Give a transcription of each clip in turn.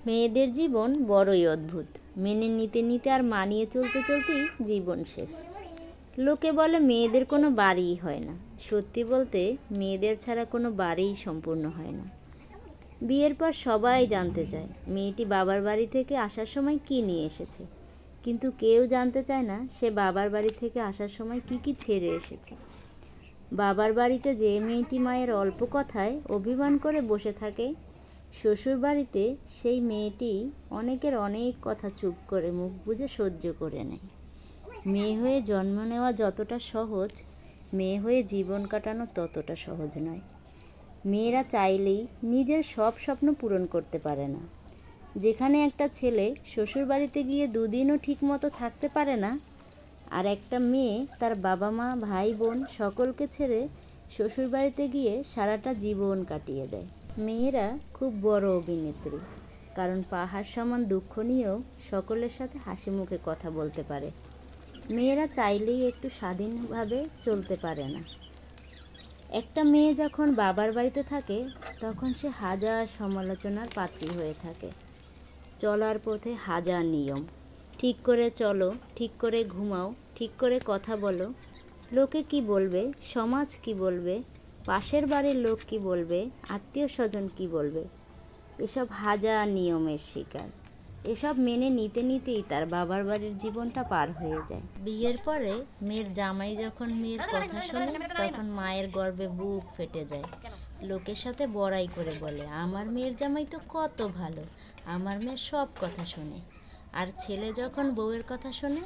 মেয়েদের জীবন বড়ই অদ্ভুত। মেনে নিতে নিতে আর মানিয়ে চলতে চলতেই জীবন শেষ। লোকে বলে মেয়েদের কোনো বাড়িই হয় না। সত্যি বলতে মেয়েদের ছাড়া কোনো বাড়িই সম্পূর্ণ হয় না। বিয়ের পর সবাই জানতে চায় মেয়েটি বাবার বাড়ি থেকে আসার সময় কী নিয়ে এসেছে, কিন্তু কেউ জানতে চায় না সে বাবার বাড়ি থেকে আসার সময় কী কী ছেড়ে এসেছে। বাবার বাড়িতে যে মেয়েটি মায়ের অল্প কথায় অভিমান করে বসে থাকে, শ্বশুর বাড়িতে সেই মেয়েটি অনেকের অনেক কথা চুপ করে মুখ বুজে সহ্য করে নেয়। মেয়ে হয়ে জন্ম নেওয়া যতটা সহজ, মেয়ে হয়ে জীবন কাটানো ততটা সহজ নয়। মেয়েরা চাইলেই নিজের সব স্বপ্ন পূরণ করতে পারে না। যেখানে একটা ছেলে শ্বশুর বাড়িতে গিয়ে দুদিনও ঠিক মতো থাকতে পারে না, আর একটা মেয়ে তার বাবা মা ভাই বোন সকলকে ছেড়ে শ্বশুর বাড়িতে গিয়ে সারাটা জীবন কাটিয়ে দেয়। মেয়েরা খুব বড় অভিনেত্রী, কারণ পাহাড় সমান দুঃখ নিয়েও সকলের সাথে হাসি মুখে কথা বলতে পারে। মেয়েরা চাইলেই একটু স্বাধীনভাবে চলতে পারে না। একটা মেয়ে যখন বাবার বাড়িতে থাকে তখন সে হাজার সমালোচনার পাত্রী হয়ে থাকে। চলার পথে হাজার নিয়ম, ঠিক করে চলো, ঠিক করে ঘুমাও, ঠিক করে কথা বলো, লোকে কি বলবে, সমাজ কি বলবে, পাশের বাড়ির লোক কি বলবে, আত্মীয় স্বজন কি বলবে, এসব হাজার নিয়মের শিকার। এসব মেনে নিতে নিতেই তার বাবার বাড়ির জীবনটা পার হয়ে যায়। বিয়ের পরে মেয়ের জামাই যখন মেয়ের কথা শোনে তখন মায়ের গর্বে বুক ফেটে যায়। লোকের সাথে বড়াই করে বলে, আমার মেয়ের জামাই তো কত ভালো, আমার মেয়ের সব কথা শোনে। আর ছেলে যখন বউয়ের কথা শোনে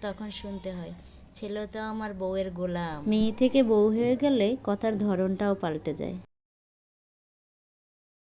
তখন শুনতে হয়, ছেলে তো আমার বউয়ের গোলাম। মেয়ে থেকে বউ হয়ে গেলে কথার ধরনটাও পাল্টে যায়।